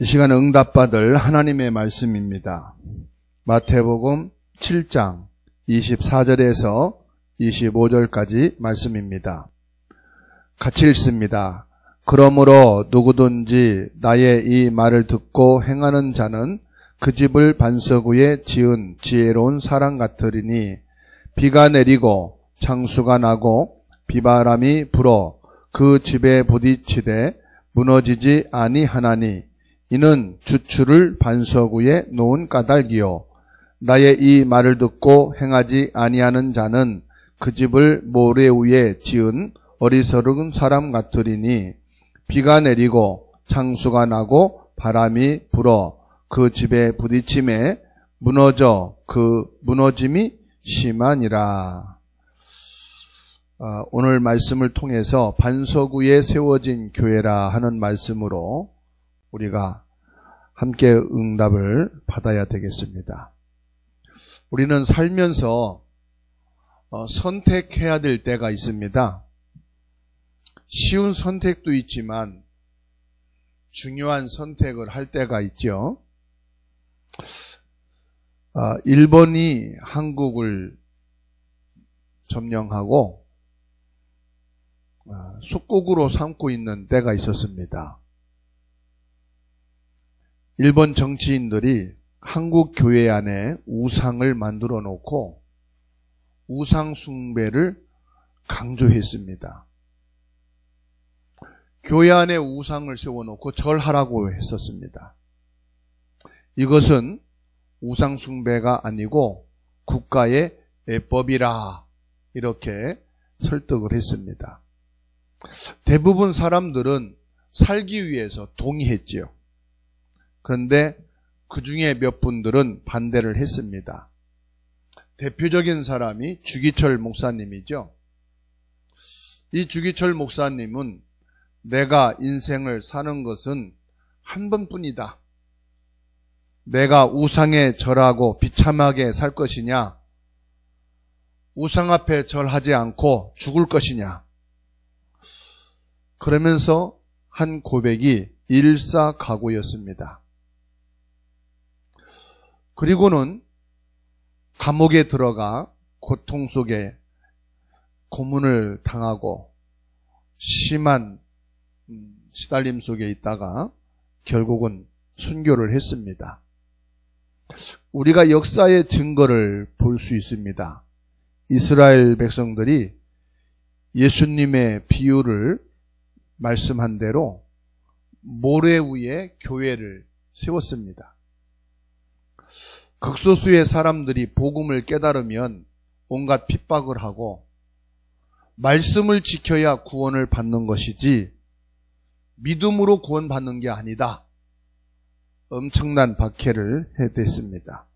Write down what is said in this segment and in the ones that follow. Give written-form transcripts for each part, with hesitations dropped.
이 시간 응답받을 하나님의 말씀입니다. 마태복음 7장 24절에서 25절까지 말씀입니다. 같이 읽습니다. 그러므로 누구든지 나의 이 말을 듣고 행하는 자는 그 집을 반석 위에 지은 지혜로운 사람 같으리니 비가 내리고 창수가 나고 비바람이 불어 그 집에 부딪히되 무너지지 아니하나니 이는 주추를 반석 위에 놓은 까닭이요 나의 이 말을 듣고 행하지 아니하는 자는 그 집을 모래 위에 지은 어리석은 사람 같으리니 비가 내리고 창수가 나고 바람이 불어 그 집에 부딪힘에 무너져 그 무너짐이 심하니라. 오늘 말씀을 통해서 반석 위에 세워진 교회라 하는 말씀으로 우리가 함께 응답을 받아야 되겠습니다. 우리는 살면서 선택해야 될 때가 있습니다. 쉬운 선택도 있지만 중요한 선택을 할 때가 있죠. 일본이 한국을 점령하고 속국으로 삼고 있는 때가 있었습니다. 일본 정치인들이 한국 교회 안에 우상을 만들어 놓고 우상 숭배를 강조했습니다. 교회 안에 우상을 세워놓고 절하라고 했었습니다. 이것은 우상 숭배가 아니고 국가의 예법이라 이렇게 설득을 했습니다. 대부분 사람들은 살기 위해서 동의했지요. 그런데 그 중에 몇 분들은 반대를 했습니다. 대표적인 사람이 주기철 목사님이죠. 이 주기철 목사님은 내가 인생을 사는 것은 한 번뿐이다. 내가 우상에 절하고 비참하게 살 것이냐, 우상 앞에 절하지 않고 죽을 것이냐. 그러면서 한 고백이 일사각오였습니다. 그리고는 감옥에 들어가 고통 속에 고문을 당하고 심한 시달림 속에 있다가 결국은 순교를 했습니다. 우리가 역사의 증거를 볼 수 있습니다. 이스라엘 백성들이 예수님의 비유를 말씀한 대로 모래 위에 교회를 세웠습니다. 극소수의 사람들이 복음을 깨달으면 온갖 핍박을 하고 말씀을 지켜야 구원을 받는 것이지 믿음으로 구원받는 게 아니다. 엄청난 박해를 해댔습니다.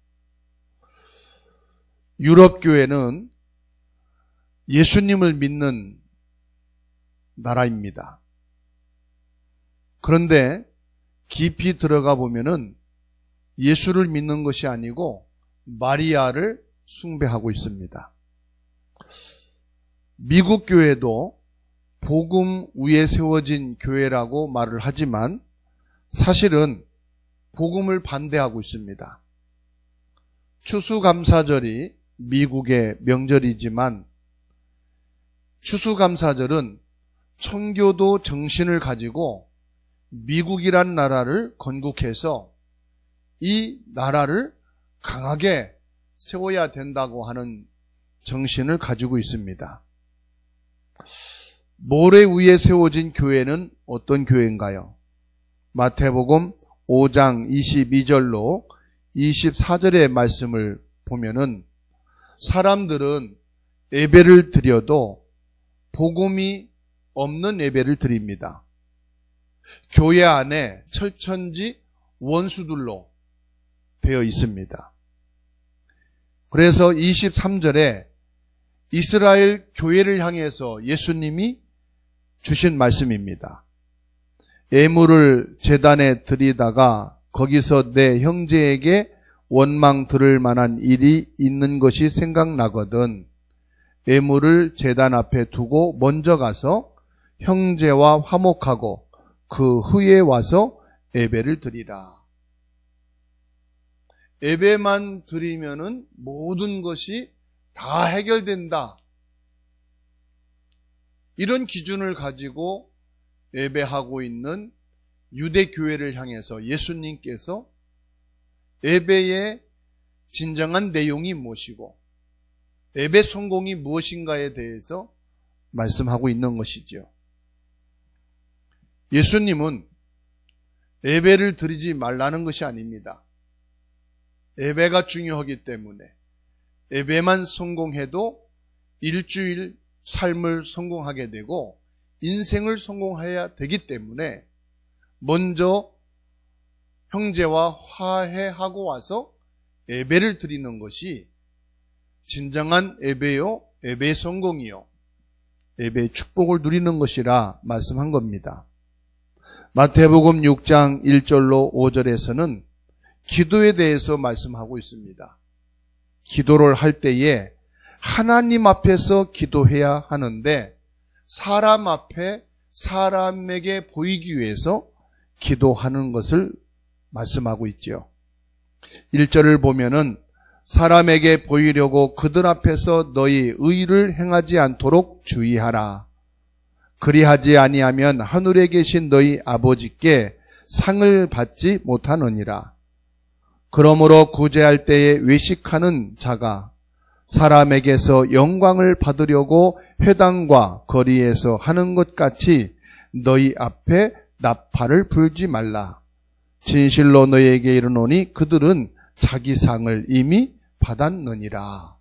유럽 교회는 예수님을 믿는 나라입니다. 그런데 깊이 들어가 보면은 예수를 믿는 것이 아니고 마리아를 숭배하고 있습니다. 미국 교회도 복음 위에 세워진 교회라고 말을 하지만 사실은 복음을 반대하고 있습니다. 추수감사절이 미국의 명절이지만 추수감사절은 청교도 정신을 가지고 미국이란 나라를 건국해서 이 나라를 강하게 세워야 된다고 하는 정신을 가지고 있습니다. 모래 위에 세워진 교회는 어떤 교회인가요? 마태복음 5장 22절로 24절의 말씀을 보면은 사람들은 예배를 드려도 복음이 없는 예배를 드립니다. 교회 안에 철천지 원수들로 되어 있습니다. 그래서 23절에 이스라엘 교회를 향해서 예수님이 주신 말씀입니다. 예물을 제단에 드리다가 거기서 내 형제에게 원망 들을 만한 일이 있는 것이 생각나거든 예물을 제단 앞에 두고 먼저 가서 형제와 화목하고 그 후에 와서 예배를 드리라. 예배만 드리면은 모든 것이 다 해결된다. 이런 기준을 가지고 예배하고 있는 유대교회를 향해서 예수님께서 예배의 진정한 내용이 무엇이고 예배 성공이 무엇인가에 대해서 말씀하고 있는 것이죠. 예수님은 예배를 드리지 말라는 것이 아닙니다. 예배가 중요하기 때문에 예배만 성공해도 일주일 삶을 성공하게 되고 인생을 성공해야 되기 때문에 먼저 형제와 화해하고 와서 예배를 드리는 것이 진정한 예배요, 예배의 성공이요, 예배의 축복을 누리는 것이라 말씀한 겁니다. 마태복음 6장 1절로 5절에서는 기도에 대해서 말씀하고 있습니다. 기도를 할 때에 하나님 앞에서 기도해야 하는데 사람 앞에 사람에게 보이기 위해서 기도하는 것을 말씀하고 있죠. 1절을 보면은 사람에게 보이려고 그들 앞에서 너희 의를 행하지 않도록 주의하라. 그리하지 아니하면 하늘에 계신 너희 아버지께 상을 받지 못하느니라. 그러므로 구제할 때에 외식하는 자가 사람에게서 영광을 받으려고 회당과 거리에서 하는 것 같이 너희 앞에 나팔을 불지 말라. 진실로 너희에게 이르노니 그들은 자기 상을 이미 받았느니라.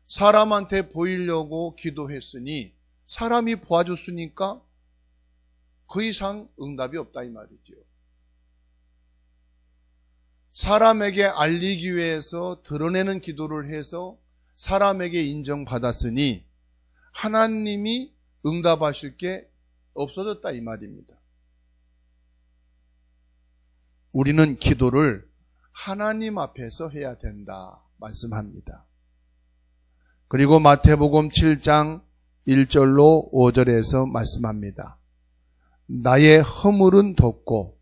사람한테 보이려고 기도했으니 사람이 보아줬으니까 그 이상 응답이 없다 이 말이죠. 사람에게 알리기 위해서 드러내는 기도를 해서 사람에게 인정받았으니 하나님이 응답하실 게 없어졌다 이 말입니다. 우리는 기도를 하나님 앞에서 해야 된다 말씀합니다. 그리고 마태복음 7장 1절로 5절에서 말씀합니다. 나의 허물은 덮고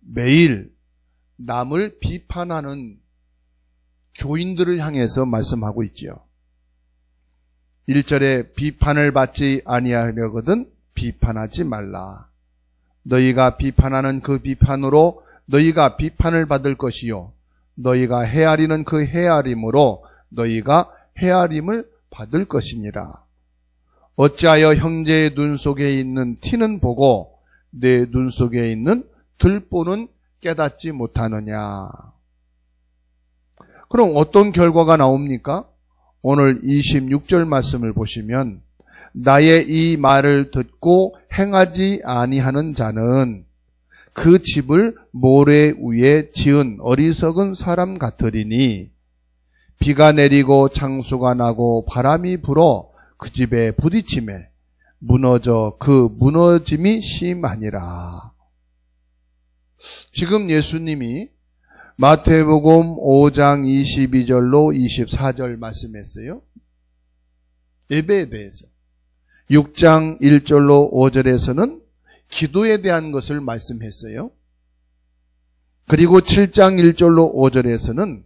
매일 남을 비판하는 교인들을 향해서 말씀하고 있지요. 1절에 비판을 받지 아니하려거든 비판하지 말라. 너희가 비판하는 그 비판으로 너희가 비판을 받을 것이요 너희가 헤아리는 그 헤아림으로 너희가 헤아림을 받을 것이니라. 어찌하여 형제의 눈 속에 있는 티는 보고 내 눈 속에 있는 들보는 깨닫지 못하느냐. 그럼 어떤 결과가 나옵니까? 오늘 26절 말씀을 보시면 나의 이 말을 듣고 행하지 아니하는 자는 그 집을 모래 위에 지은 어리석은 사람 같으리니 비가 내리고 창수가 나고 바람이 불어 그 집에 부딪힘에 무너져 그 무너짐이 심하니라. 지금 예수님이 마태복음 5장 22절로 24절 말씀했어요. 예배에 대해서. 6장 1절로 5절에서는 기도에 대한 것을 말씀했어요. 그리고 7장 1절로 5절에서는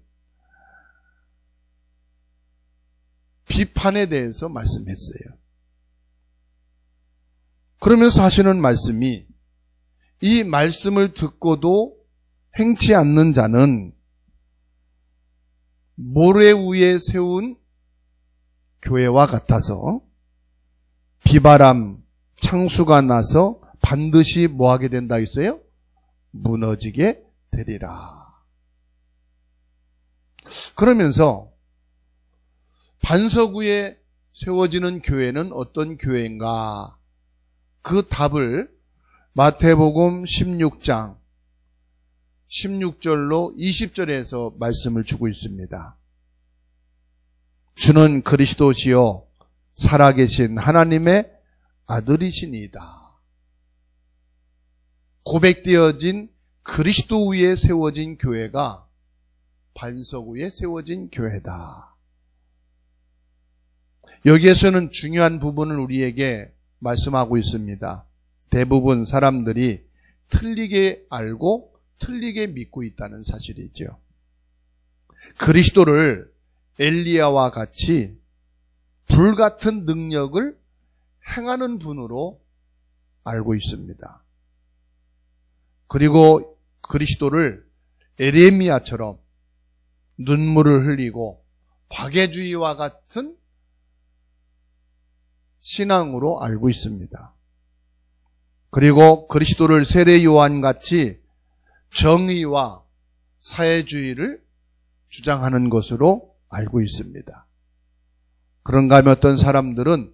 비판에 대해서 말씀했어요. 그러면서 하시는 말씀이 이 말씀을 듣고도 행치 않는 자는 모래 위에 세운 교회와 같아서 비바람, 창수가 나서 반드시 뭐하게 된다 했어요? 무너지게 되리라. 그러면서 반석 위에 세워지는 교회는 어떤 교회인가? 그 답을 마태복음 16장 16절로 20절에서 말씀을 주고 있습니다. 주는 그리스도시요 살아계신 하나님의 아들이시니이다. 고백되어진 그리스도 위에 세워진 교회가 반석 위에 세워진 교회다. 여기에서는 중요한 부분을 우리에게 말씀하고 있습니다. 대부분 사람들이 틀리게 알고 틀리게 믿고 있다는 사실이죠. 그리스도를 엘리야와 같이 불같은 능력을 행하는 분으로 알고 있습니다. 그리고 그리스도를 에레미야처럼 눈물을 흘리고 박애주의와 같은 신앙으로 알고 있습니다. 그리고 그리스도를 세례 요한같이 정의와 사회주의를 주장하는 것으로 알고 있습니다. 그런가 하면 어떤 사람들은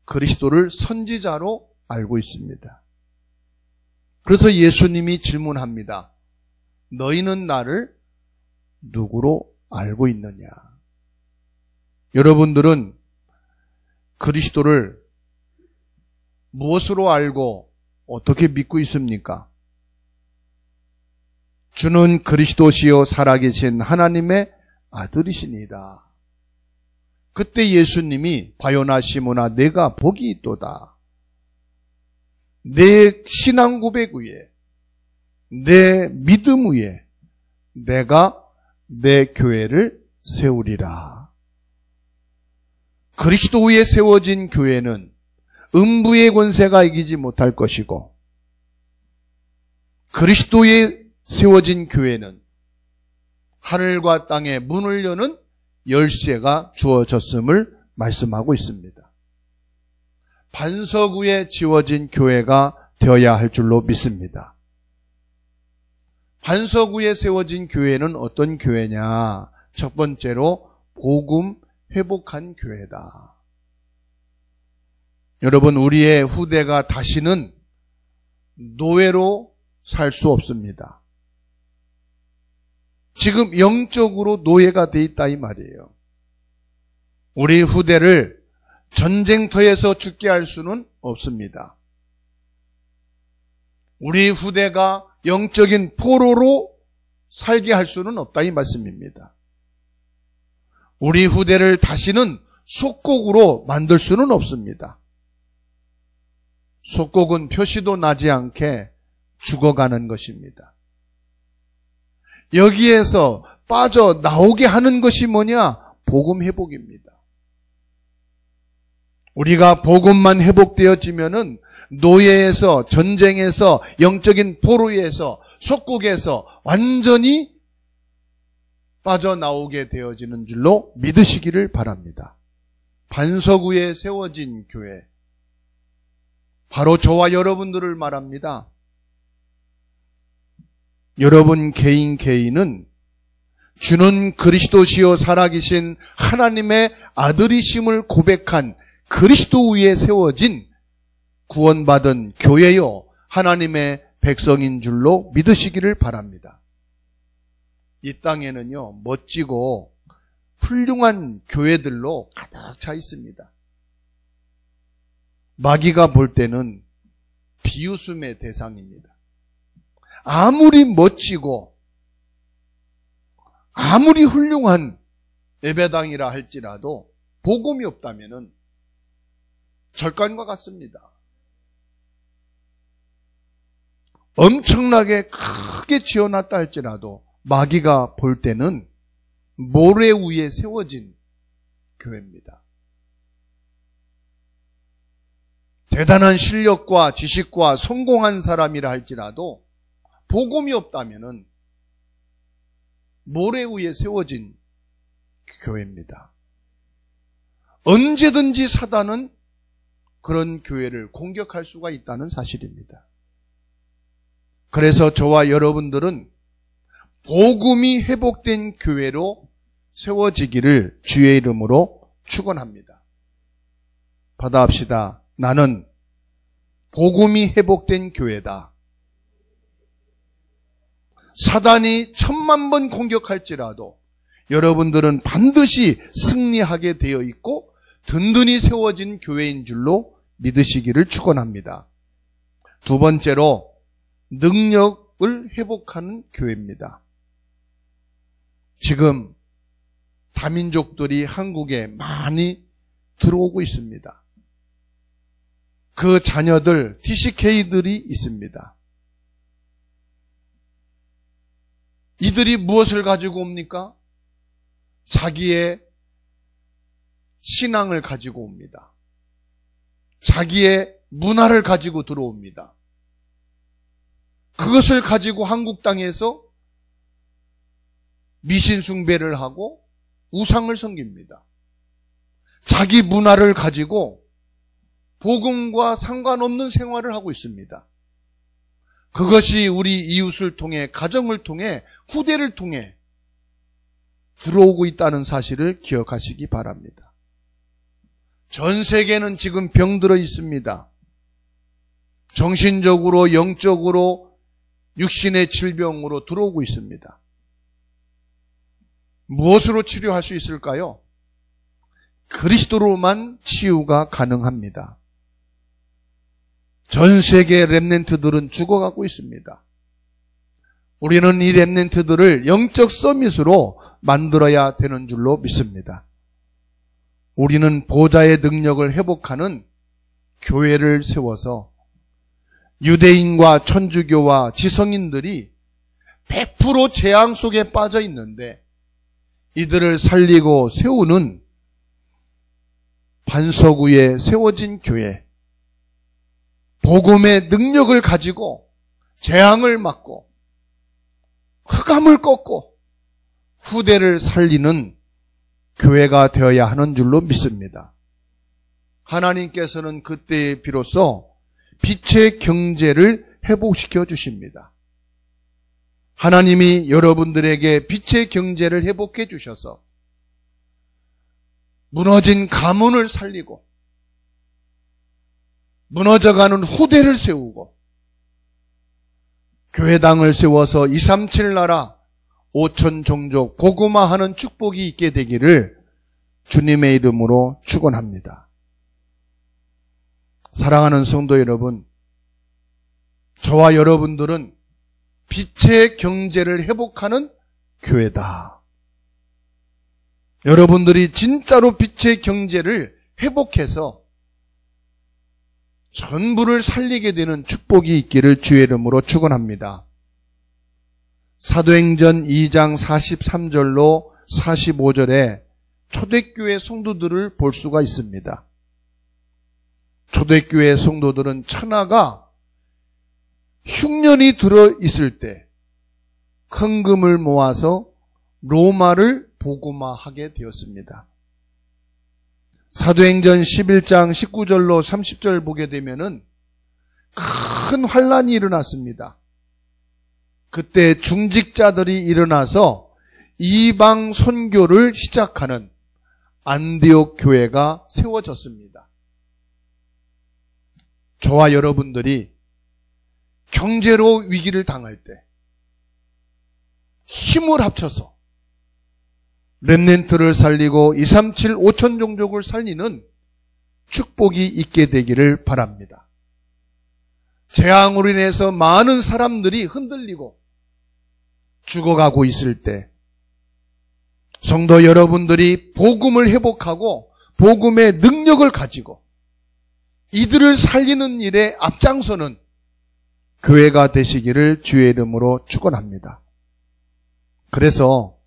그리스도를 선지자로 알고 있습니다. 그래서 예수님이 질문합니다. 너희는 나를 누구로 알고 있느냐? 여러분들은 그리스도를 무엇으로 알고 어떻게 믿고 있습니까? 주는 그리스도시요 살아계신 하나님의 아들이시니다. 그때 예수님이 바요나 시모나 내가 복이 있도다. 내 신앙 고백 위에, 내 믿음 위에 내가 내 교회를 세우리라. 그리스도 위에 세워진 교회는 음부의 권세가 이기지 못할 것이고, 그리스도에 세워진 교회는 하늘과 땅의 문을 여는 열쇠가 주어졌음을 말씀하고 있습니다. 반석 위에 지어진 교회가 되어야 할 줄로 믿습니다. 반석 위에 세워진 교회는 어떤 교회냐? 첫 번째로 복음 회복한 교회다. 여러분, 우리의 후대가 다시는 노예로 살 수 없습니다. 지금 영적으로 노예가 돼 있다 이 말이에요. 우리 후대를 전쟁터에서 죽게 할 수는 없습니다. 우리 후대가 영적인 포로로 살게 할 수는 없다 이 말씀입니다. 우리 후대를 다시는 속국으로 만들 수는 없습니다. 속국은 표시도 나지 않게 죽어가는 것입니다. 여기에서 빠져나오게 하는 것이 뭐냐? 복음 회복입니다. 우리가 복음만 회복되어지면은 노예에서, 전쟁에서, 영적인 포로에서, 속국에서 완전히 빠져나오게 되어지는 줄로 믿으시기를 바랍니다. 반석 위에 세워진 교회, 바로 저와 여러분들을 말합니다. 여러분 개인은 주는 그리스도시요 살아계신 하나님의 아들이심을 고백한 그리스도 위에 세워진 구원받은 교회요 하나님의 백성인 줄로 믿으시기를 바랍니다. 이 땅에는요 멋지고 훌륭한 교회들로 가득 차 있습니다. 마귀가 볼 때는 비웃음의 대상입니다. 아무리 멋지고 아무리 훌륭한 예배당이라 할지라도 복음이 없다면은 절간과 같습니다. 엄청나게 크게 지어놨다 할지라도 마귀가 볼 때는 모래 위에 세워진 교회입니다. 대단한 실력과 지식과 성공한 사람이라 할지라도 복음이 없다면은 모래 위에 세워진 교회입니다. 언제든지 사단은 그런 교회를 공격할 수가 있다는 사실입니다. 그래서 저와 여러분들은 복음이 회복된 교회로 세워지기를 주의 이름으로 축원합니다. 받아합시다. 나는 복음이 회복된 교회다. 사단이 10,000번 공격할지라도 여러분들은 반드시 승리하게 되어 있고 든든히 세워진 교회인 줄로 믿으시기를 축원합니다. 두 번째로 능력을 회복하는 교회입니다. 지금 다민족들이 한국에 많이 들어오고 있습니다. 그 자녀들 TCK들이 있습니다. 이들이 무엇을 가지고 옵니까? 자기의 신앙을 가지고 옵니다. 자기의 문화를 가지고 들어옵니다. 그것을 가지고 한국 땅에서 미신 숭배를 하고 우상을 섬깁니다. 자기 문화를 가지고 복음과 상관없는 생활을 하고 있습니다. 그것이 우리 이웃을 통해, 가정을 통해, 후대를 통해 들어오고 있다는 사실을 기억하시기 바랍니다. 전 세계는 지금 병들어 있습니다. 정신적으로, 영적으로, 육신의 질병으로 들어오고 있습니다. 무엇으로 치료할 수 있을까요? 그리스도로만 치유가 가능합니다. 전 세계 렘넌트들은 죽어가고 있습니다. 우리는 이 렘넌트들을 영적 서밋으로 만들어야 되는 줄로 믿습니다. 우리는 보좌의 능력을 회복하는 교회를 세워서 유대인과 천주교와 지성인들이 100% 재앙 속에 빠져 있는데 이들을 살리고 세우는 반석 위에 세워진 교회, 복음의 능력을 가지고 재앙을 막고 흑암을 꺾고 후대를 살리는 교회가 되어야 하는 줄로 믿습니다. 하나님께서는 그때에 비로소 빛의 경제를 회복시켜 주십니다. 하나님이 여러분들에게 빛의 경제를 회복해 주셔서 무너진 가문을 살리고 무너져가는 후대를 세우고 교회당을 세워서 237 나라 5천 종족 복음화하는 축복이 있게 되기를 주님의 이름으로 축원합니다. 사랑하는 성도 여러분, 저와 여러분들은 빛의 경제를 회복하는 교회다. 여러분들이 진짜로 빛의 경제를 회복해서 전부를 살리게 되는 축복이 있기를 주의 이름으로 축원합니다. 사도행전 2장 43절로 45절에 초대교회 성도들을 볼 수가 있습니다. 초대교회 성도들은 천하가 흉년이 들어있을 때 큰 금을 모아서 로마를 복음화하게 되었습니다. 사도행전 11장 19절로 30절 보게 되면은 큰 환란이 일어났습니다. 그때 중직자들이 일어나서 이방 선교를 시작하는 안디옥 교회가 세워졌습니다. 저와 여러분들이 경제로 위기를 당할 때 힘을 합쳐서 렘넌트를 살리고 237 5천 종족을 살리는 축복이 있게 되기를 바랍니다. 재앙으로 인해서 많은 사람들이 흔들리고 죽어가고 있을 때 성도 여러분들이 복음을 회복하고 복음의 능력을 가지고 이들을 살리는 일에 앞장서는 교회가 되시기를 주의 이름으로 축원합니다. 그래서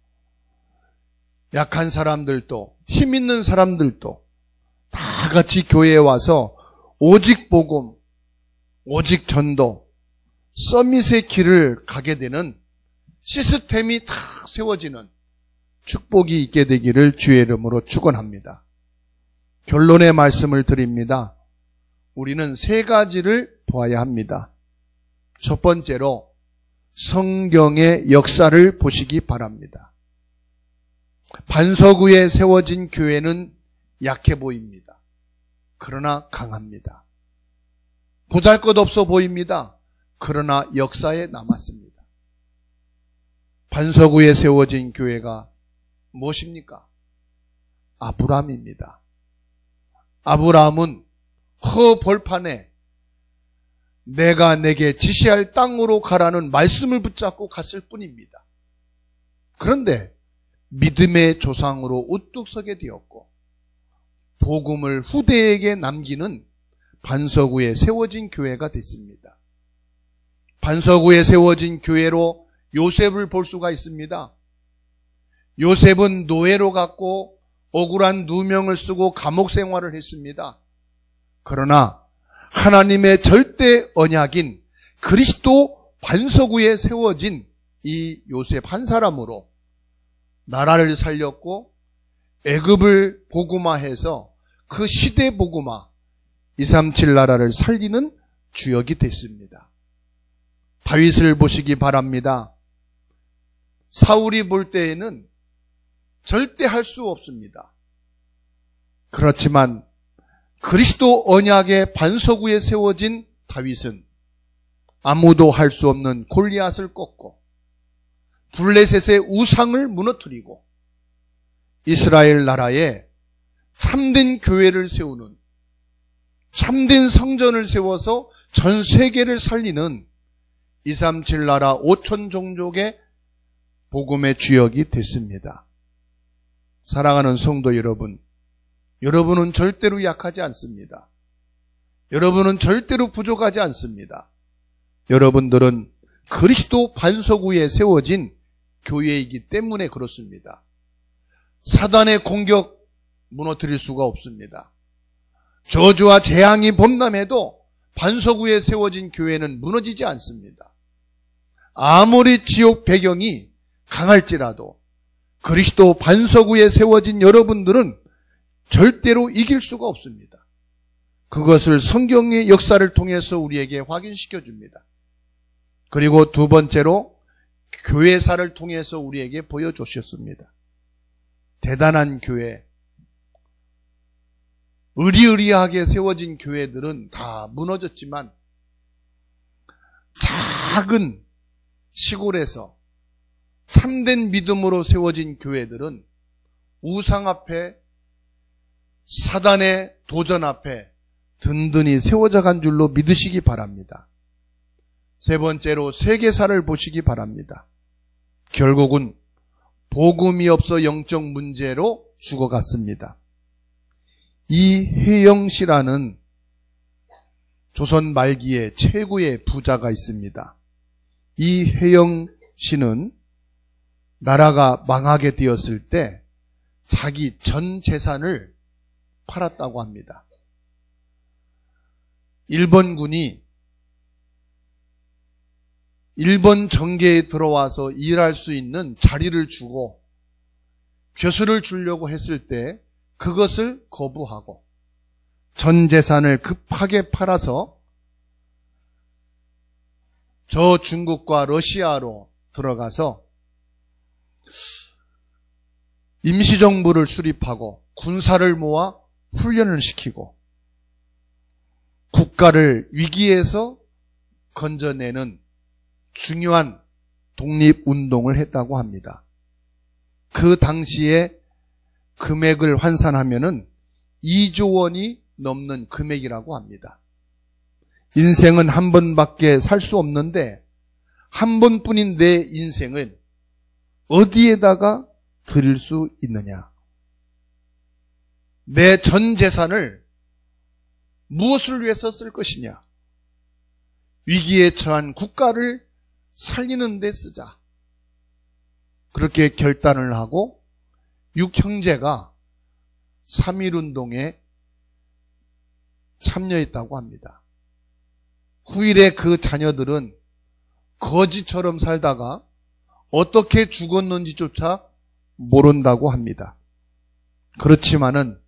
약한 사람들도 힘 있는 사람들도 다 같이 교회에 와서 오직 복음, 오직 전도, 서밋의 길을 가게 되는 시스템이 탁 세워지는 축복이 있게 되기를 주의 이름으로 축원합니다. 결론의 말씀을 드립니다. 우리는 세 가지를 보아야 합니다. 첫 번째로 성경의 역사를 보시기 바랍니다. 반석 위에 세워진 교회는 약해 보입니다. 그러나 강합니다. 보잘것없어 보입니다. 그러나 역사에 남았습니다. 반석 위에 세워진 교회가 무엇입니까? 아브라함입니다. 아브라함은 허벌판에 내가 내게 지시할 땅으로 가라는 말씀을 붙잡고 갔을 뿐입니다. 그런데 믿음의 조상으로 우뚝 서게 되었고 복음을 후대에게 남기는 반석 위에 세워진 교회가 됐습니다. 반석 위에 세워진 교회로 요셉을 볼 수가 있습니다. 요셉은 노예로 갔고 억울한 누명을 쓰고 감옥 생활을 했습니다. 그러나 하나님의 절대 언약인 그리스도 반석 위에 세워진 이 요셉 한 사람으로 나라를 살렸고 애굽을 복음화해서 그 시대 복음화 237 나라를 살리는 주역이 됐습니다. 다윗을 보시기 바랍니다. 사울이 볼 때에는 절대 할 수 없습니다. 그렇지만 그리스도 언약의 반석 위에 세워진 다윗은 아무도 할 수 없는 골리앗을 꺾고 블레셋의 우상을 무너뜨리고 이스라엘 나라에 참된 교회를 세우는, 참된 성전을 세워서 전 세계를 살리는 237 나라 5천 종족의 복음의 주역이 됐습니다. 사랑하는 성도 여러분, 여러분은 절대로 약하지 않습니다. 여러분은 절대로 부족하지 않습니다. 여러분들은 그리스도 반석 위에 세워진 교회이기 때문에 그렇습니다. 사단의 공격 무너뜨릴 수가 없습니다. 저주와 재앙이 범람해도 반석 위에 세워진 교회는 무너지지 않습니다. 아무리 지옥 배경이 강할지라도 그리스도 반석 위에 세워진 여러분들은 절대로 이길 수가 없습니다. 그것을 성경의 역사를 통해서 우리에게 확인시켜 줍니다. 그리고 두 번째로 교회사를 통해서 우리에게 보여주셨습니다. 대단한 교회, 의리의리하게 세워진 교회들은 다 무너졌지만 작은 시골에서 참된 믿음으로 세워진 교회들은 우상 앞에, 사단의 도전 앞에 든든히 세워져 간 줄로 믿으시기 바랍니다. 세 번째로 세계사를 보시기 바랍니다. 결국은 복음이 없어 영적 문제로 죽어갔습니다. 이혜영 씨라는 조선 말기에 최고의 부자가 있습니다. 이혜영 씨는 나라가 망하게 되었을 때 자기 전 재산을 팔았다고 합니다. 일본군이 일본 정계에 들어와서 일할 수 있는 자리를 주고 벼슬을 주려고 했을 때 그것을 거부하고 전 재산을 급하게 팔아서 저 중국과 러시아로 들어가서 임시정부를 수립하고 군사를 모아 훈련을 시키고 국가를 위기에서 건져내는 중요한 독립운동을 했다고 합니다. 그 당시에 금액을 환산하면은 2조 원이 넘는 금액이라고 합니다. 인생은 한 번밖에 살 수 없는데 한 번뿐인 내 인생을 어디에다가 드릴 수 있느냐? 내 전 재산을 무엇을 위해서 쓸 것이냐? 위기에 처한 국가를 살리는 데 쓰자. 그렇게 결단을 하고 6형제가 3.1운동에 참여했다고 합니다. 후일에 그 자녀들은 거지처럼 살다가 어떻게 죽었는지조차 모른다고 합니다. 그렇지만은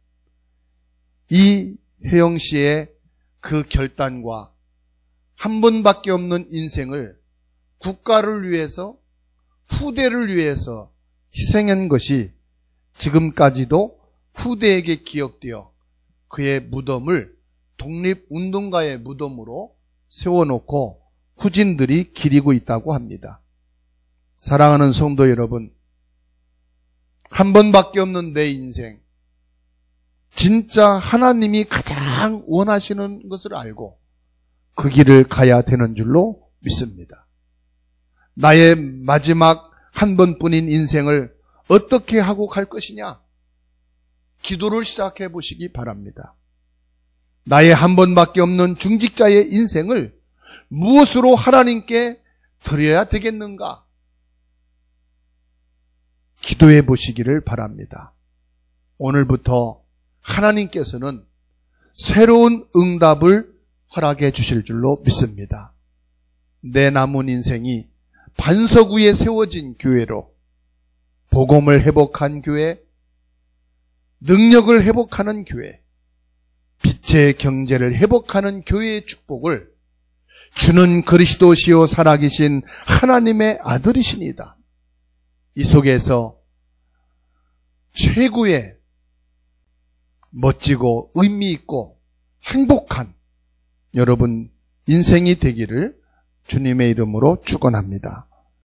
이 혜영 씨의 그 결단과 한 번밖에 없는 인생을 국가를 위해서, 후대를 위해서 희생한 것이 지금까지도 후대에게 기억되어 그의 무덤을 독립운동가의 무덤으로 세워놓고 후진들이 기리고 있다고 합니다. 사랑하는 성도 여러분, 한 번밖에 없는 내 인생, 진짜 하나님이 가장 원하시는 것을 알고 그 길을 가야 되는 줄로 믿습니다. 나의 마지막 한 번뿐인 인생을 어떻게 하고 갈 것이냐? 기도를 시작해 보시기 바랍니다. 나의 한 번밖에 없는 중직자의 인생을 무엇으로 하나님께 드려야 되겠는가? 기도해 보시기를 바랍니다. 오늘부터 하나님께서는 새로운 응답을 허락해 주실 줄로 믿습니다. 내 남은 인생이 반석 위에 세워진 교회로 복음을 회복한 교회, 능력을 회복하는 교회, 빛의 경제를 회복하는 교회의 축복을 주는 그리스도시요 살아계신 하나님의 아들이시니다. 이 속에서 최고의 멋지고 의미 있고 행복한 여러분 인생이 되기를 주님의 이름으로 축원합니다.